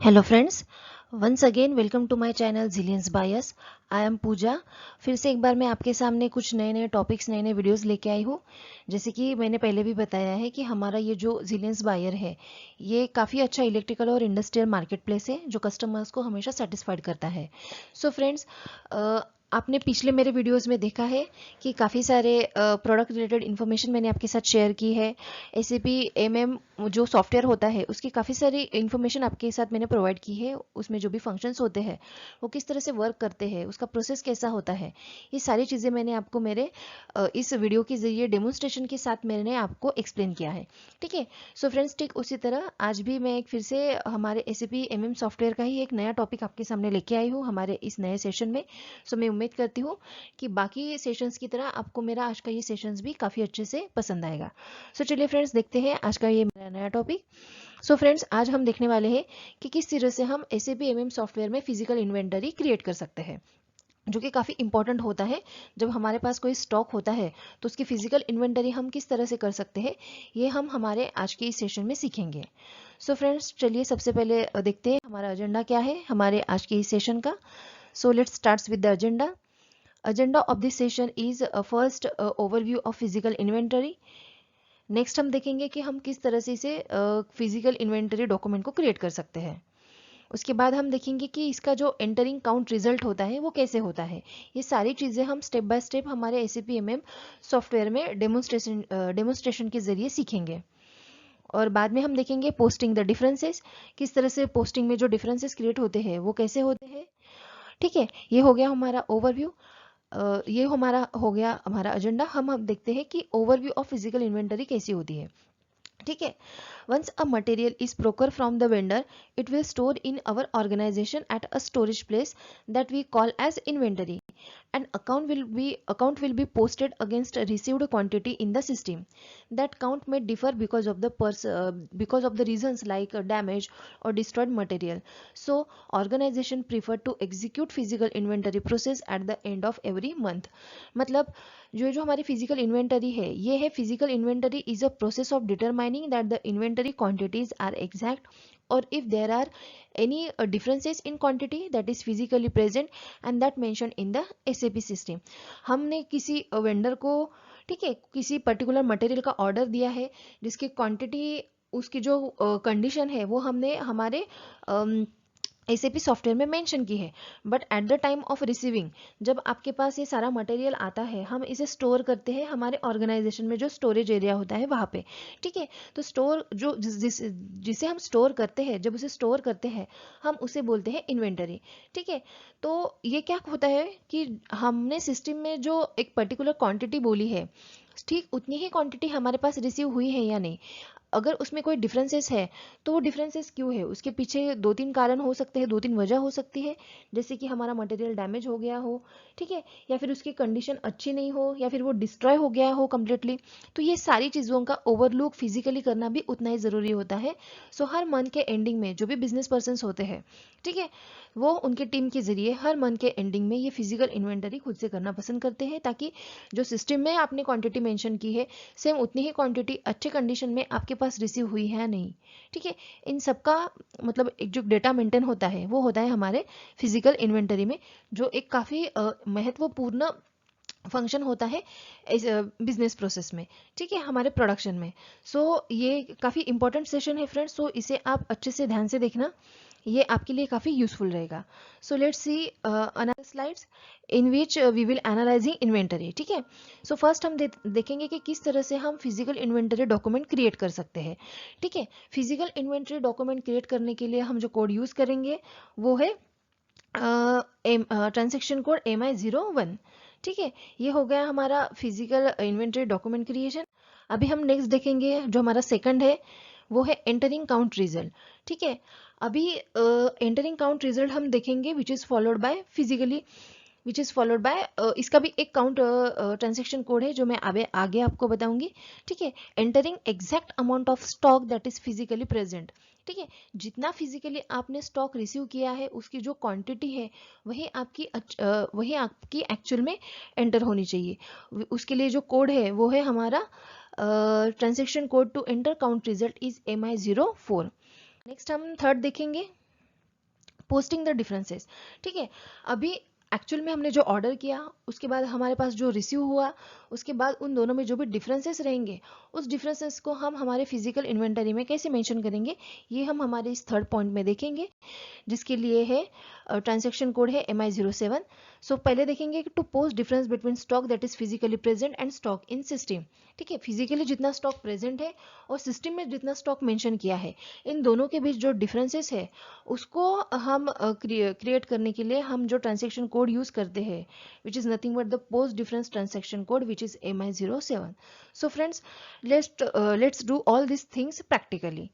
Hello friends, once again welcome to my channel जिलियंस बायस। I am Pooja. फिर से एक बार मैं आपके सामने कुछ नए नए टॉपिक्स नए नए वीडियोस लेके आई हूँ। जैसे कि मैंने पहले भी बताया है कि हमारा ये जो जिलियंस बायर है ये काफ़ी अच्छा इलेक्ट्रिकल और इंडस्ट्रियल मार्केट प्लेस है जो कस्टमर्स को हमेशा सेटिस्फाइड करता है। सो फ्रेंड्स, आपने पिछले मेरे वीडियोस में देखा है कि काफ़ी सारे प्रोडक्ट रिलेटेड इन्फॉर्मेशन मैंने आपके साथ शेयर की है। SAP MM जो सॉफ्टवेयर होता है उसकी काफ़ी सारी इन्फॉर्मेशन आपके साथ मैंने प्रोवाइड की है। उसमें जो भी फंक्शंस होते हैं वो किस तरह से वर्क करते हैं, उसका प्रोसेस कैसा होता है, ये सारी चीज़ें मैंने आपको मेरे इस वीडियो के जरिए डेमोन्स्ट्रेशन के साथ मैंने आपको एक्सप्लेन किया है। ठीक है। सो फ्रेंड्स, ठीक उसी तरह आज भी मैं एक फिर से हमारे SAP MM सॉफ्टवेयर का ही एक नया टॉपिक आपके सामने लेके आई हूँ हमारे इस नए सेशन में। सो मैं उम्मीद करती हूँ कि बाकी सेशंस की तरह आपको मेरा आज का ये सेशंस भी काफ़ी अच्छे से पसंद आएगा। सो चलिए फ्रेंड्स, देखते हैं आज का ये मेरा नया टॉपिक। सो फ्रेंड्स, आज हम देखने वाले हैं कि किस तरह से हम SAP MM सॉफ्टवेयर में फिजिकल इन्वेंटरी क्रिएट कर सकते हैं, जो कि काफ़ी इंपॉर्टेंट होता है। जब हमारे पास कोई स्टॉक होता है तो उसकी फिजिकल इन्वेंटरी हम किस तरह से कर सकते हैं, ये हम हमारे आज के इस सेशन में सीखेंगे। सो फ्रेंड्स, चलिए सबसे पहले देखते हैं हमारा एजेंडा क्या है हमारे आज के इस सेशन का। So let's start with the agenda. Agenda of this session is first overview of physical inventory. Next हम देखेंगे कि हम किस तरह से इसे फिजिकल इन्वेंटरी डॉक्यूमेंट को क्रिएट कर सकते हैं। उसके बाद हम देखेंगे कि इसका जो एंटरिंग काउंट रिजल्ट होता है वो कैसे होता है। ये सारी चीज़ें हम स्टेप बाय स्टेप हमारे SAP MM सॉफ्टवेयर में डेमोन्स्ट्रेशन के जरिए सीखेंगे। और बाद में हम देखेंगे पोस्टिंग द डिफरेंसेस, किस तरह से पोस्टिंग में जो डिफरेंसेस क्रिएट होते हैं वो कैसे होते हैं। ठीक है, ये हो गया हमारा ओवरव्यू। ये हमारा हो गया हमारा एजेंडा। हम अब देखते हैं कि ओवरव्यू ऑफ फिजिकल इन्वेंटरी कैसी होती है। ठीक है। Once a material is procured from the vendor, it will store in our organization at a storage place that we call as inventory. An account will be posted against a received quantity in the system. That count may differ because of the reasons like damage or destroyed material. So organization prefer to execute physical inventory process at the end of every month. मतलब जो जो हमारी physical inventory है ये है, physical inventory is a process of determining that the inventory quantities are exact, और if there are any differences in quantity that is physically present and that mentioned in the SAP system. हमने किसी vendor को, ठीक है, किसी particular material का order दिया है जिसकी क्वांटिटी, उसकी जो कंडीशन है वो हमने हमारे SAP सॉफ्टवेयर में मेंशन की है। But at the time of receiving, जब आपके पास ये सारा मटेरियल आता है हम इसे स्टोर करते हैं हमारे ऑर्गेनाइजेशन में जो स्टोरेज एरिया होता है वहाँ पे। ठीक है। तो स्टोर जो जिसे हम स्टोर करते हैं, जब उसे स्टोर करते हैं हम उसे बोलते हैं इन्वेंटरी। ठीक है। तो ये क्या होता है कि हमने सिस्टम में जो एक पर्टिकुलर क्वांटिटी बोली है, ठीक उतनी ही क्वांटिटी हमारे पास रिसीव हुई है या नहीं। अगर उसमें कोई डिफरेंसेस है तो वो डिफरेंसेस क्यों है, उसके पीछे दो तीन कारण हो सकते हैं, दो तीन वजह हो सकती है। जैसे कि हमारा मटेरियल डैमेज हो गया हो, ठीक है, या फिर उसकी कंडीशन अच्छी नहीं हो, या फिर वो डिस्ट्रॉय हो गया हो कम्प्लीटली। तो ये सारी चीज़ों का ओवरलुक फिजिकली करना भी उतना ही ज़रूरी होता है। सो हर मंथ के एंडिंग में जो भी बिजनेस पर्सन होते हैं, ठीक है, वो उनके टीम के जरिए हर मंथ के एंडिंग में ये फिजिकल इन्वेंटरी खुद से करना पसंद करते हैं, ताकि जो सिस्टम में आपने क्वांटिटी मेंशन की है सेम उतनी ही क्वांटिटी अच्छे कंडीशन में आपके पास रिसीव हुई है या नहीं। ठीक है। इन सबका मतलब एक जो डेटा मेंटेन होता है वो होता है हमारे फिजिकल इन्वेंटरी में, जो एक काफ़ी महत्वपूर्ण फंक्शन होता है इस बिजनेस प्रोसेस में। ठीक है, हमारे प्रोडक्शन में। सो ये काफ़ी इंपॉर्टेंट सेशन है फ्रेंड्स, सो इसे आप अच्छे से ध्यान से देखना, ये आपके लिए काफ़ी यूजफुल रहेगा। So let's see another slides in which we will analysing inventory. ठीक है। सो फर्स्ट हम देखेंगे कि किस तरह से हम फिजिकल इन्वेंटरी डॉक्यूमेंट क्रिएट कर सकते हैं। ठीक है। फिजिकल इन्वेंटरी डॉक्यूमेंट क्रिएट करने के लिए हम जो कोड यूज़ करेंगे वो है ट्रांजेक्शन कोड MI01। ठीक है, ये हो गया हमारा फिजिकल इन्वेंटरी डॉक्यूमेंट क्रिएशन। अभी हम नेक्स्ट देखेंगे जो हमारा सेकंड है वो है एंटरिंग काउंट रिजल्ट। ठीक है। अभी एंटरिंग काउंट रिजल्ट हम देखेंगे which is followed by physically, which is followed by, इसका भी एक काउंट ट्रांजेक्शन कोड है जो मैं आगे आपको बताऊंगी। ठीक है। Entering exact amount of stock that is physically present. ठीक है, जितना फिजिकली आपने स्टॉक रिसीव किया है उसकी जो क्वांटिटी है वही आपकी एक्चुअल में एंटर होनी चाहिए। उसके लिए जो कोड है वो है हमारा transaction code to enter count result is MI04। Next हम थर्ड देखेंगे। Posting the differences. ठीक है, अभी एक्चुअल में हमने जो ऑर्डर किया उसके बाद हमारे पास जो रिसीव हुआ, उसके बाद उन दोनों में जो भी डिफरेंसेस रहेंगे उस डिफरेंसेस को हम हमारे फिजिकल इन्वेंटरी में कैसे मेंशन करेंगे, ये हम हमारे इस थर्ड पॉइंट में देखेंगे, जिसके लिए है ट्रांजैक्शन कोड है MI07। सो पहले देखेंगे कि to post difference between stock that is physically present and stock in system. ठीक है, फिजिकली जितना स्टॉक प्रेजेंट है और सिस्टम में जितना स्टॉक मेंशन किया है, इन दोनों के बीच जो डिफरेंसेस है उसको हम क्रिएट करने के लिए हम जो ट्रांजैक्शन कोड यूज करते हैं, which is nothing but the post difference transaction code which is MI07। So friends, let's do all this things practically.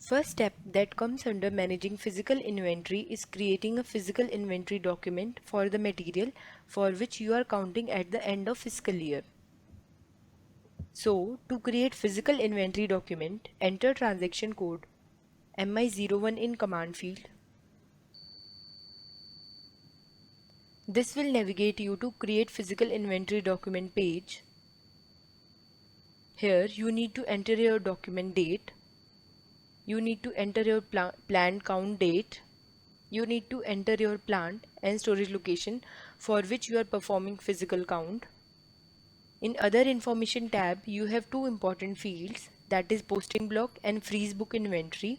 First step that comes under managing physical inventory is creating a physical inventory document for the material for which you are counting at the end of fiscal year. So, to create physical inventory document, enter transaction code MI01 in command field. This will navigate you to create physical inventory document page. Here you need to enter your document date. You need to enter your plant count date. You need to enter your plant and storage location for which you are performing physical count. In other information tab, you have two important fields, that is posting block and freeze book inventory.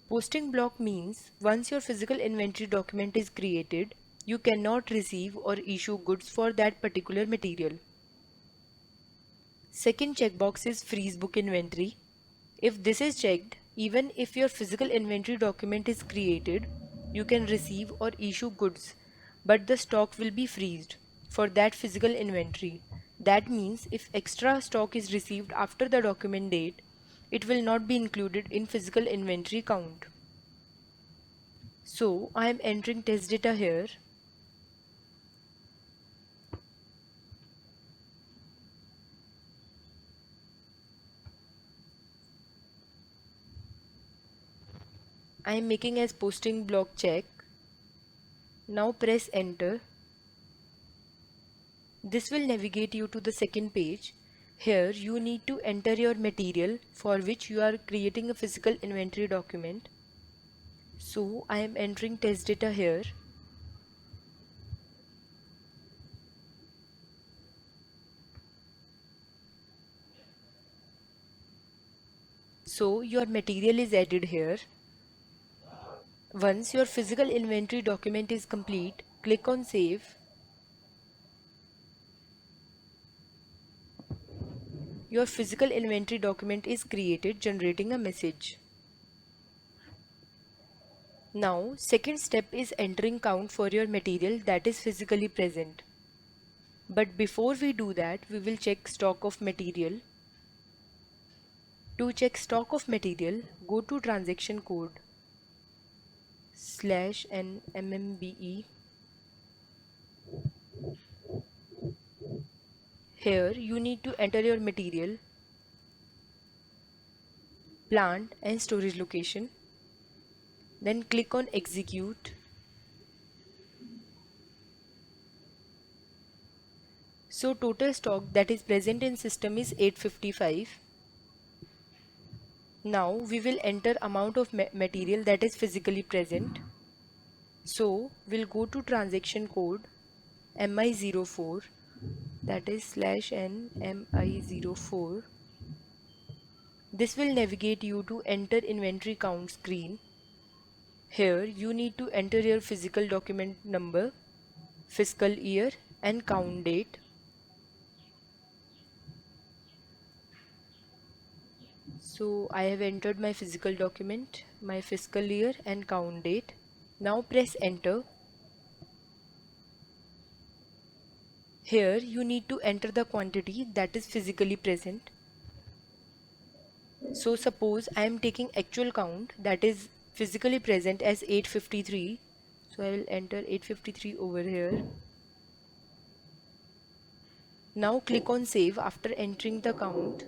Posting block means once your physical inventory document is created, you cannot receive or issue goods for that particular material. Second checkbox is freeze book inventory. If this is checked, even if your physical inventory document is created, you can receive or issue goods, but the stock will be freezed for that physical inventory. That means if extra stock is received after the document date, it will not be included in physical inventory count. So I am entering test data here. I am making as posting block check. Now press enter. This will navigate you to the second page. Here you need to enter your material for which you are creating a physical inventory document. So I am entering test data here. So your material is added here. Once your physical inventory document is complete, click on save. Your physical inventory document is created, generating a message. Now, second step is entering count for your material that is physically present. But before we do that, we will check stock of material. To check stock of material, go to transaction code /NMMBE. Here you need to enter your material, plant and storage location. Then click on execute. So total stock that is present in system is 855. Now we will enter amount of material that is physically present. So we'll go to transaction code MI04, that is /NMI04. This will navigate you to enter inventory count screen. Here you need to enter your physical document number, fiscal year and count date. So I have entered my physical document, my fiscal year and count date. Now press enter. Here you need to enter the quantity that is physically present. So suppose I am taking actual count that is physically present as 853. So I will enter 853 over here. Now click on save after entering the count.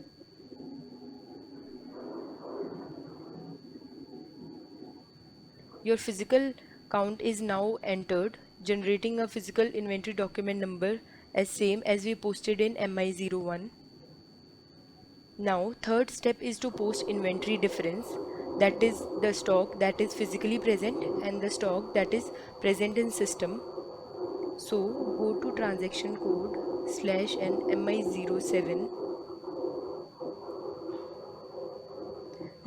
Your physical count is now entered, generating a physical inventory document number as same as we posted in MI01. Now third step is to post inventory difference. that is the stock that is physically present and the stock that is present in system. So go to transaction code /n MI07.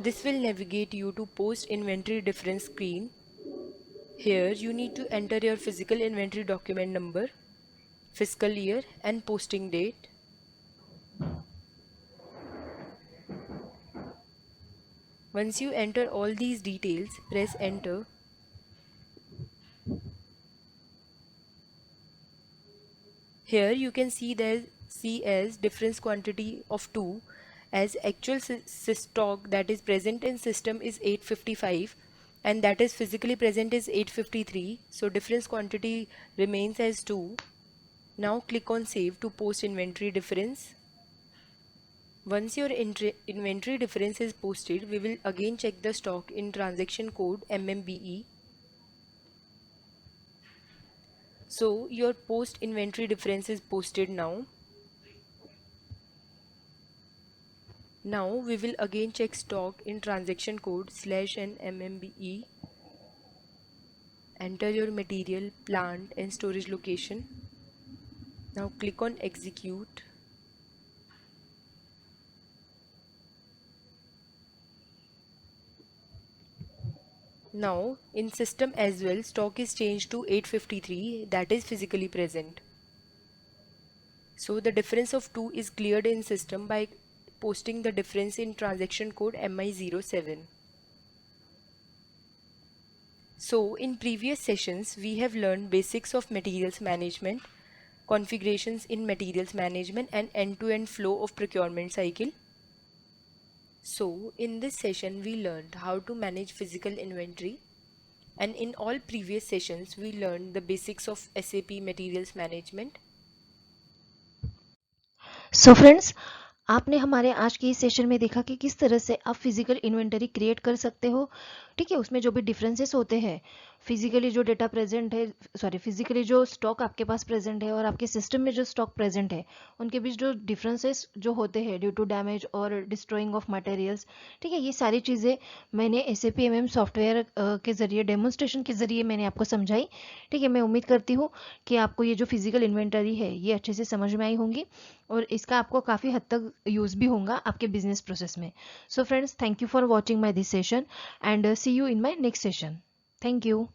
This will navigate you to post inventory difference screen. Here you need to enter your physical inventory document number, fiscal year and posting date. Once you enter all these details, press enter. Here you can see as difference quantity of 2 as actual stock that is present in system is 855 and that is physically present is 853. So difference quantity remains as 2. Now click on save to post inventory difference. Once your inventory difference is posted, we will again check the stock in transaction code MMBE. So your post inventory difference is posted now. Now we will again check stock in transaction code /n MMBE. Enter your material, plant and storage location. Now click on execute. Now in system as well, stock is changed to 853 that is physically present. So the difference of 2 is cleared in system by posting the difference in transaction code MI07. So in previous sessions we have learned basics of materials management, configurations in materials management and end-to-end flow of procurement cycle. So in this session we learned how to manage physical inventory, and in all previous sessions we learned the basics of SAP materials management. So friends, आपने हमारे आज के इस session में देखा कि किस तरह से आप फिजिकल इन्वेंटरी क्रिएट कर सकते हो। ठीक है, उसमें जो भी डिफरेंसेस होते हैं, फिजिकली जो डेटा प्रेजेंट है, फिजिकली जो स्टॉक आपके पास प्रेजेंट है और आपके सिस्टम में जो स्टॉक प्रेजेंट है, उनके बीच जो डिफरेंसेस जो होते हैं ड्यू टू डैमेज और डिस्ट्रॉइंग ऑफ मटेरियल्स। ठीक है, ये सारी चीज़ें मैंने SAP MM सॉफ्टवेयर के ज़रिए, डेमोन्स्ट्रेशन के ज़रिए मैंने आपको समझाई। ठीक है, मैं उम्मीद करती हूँ कि आपको ये जो फिजिकल इन्वेंटरी है ये अच्छे से समझ में आई होंगी और इसका आपको काफ़ी हद तक यूज़ भी होगा आपके बिजनेस प्रोसेस में। So friends, thank you for watching my this session and see you in my next session. Thank you.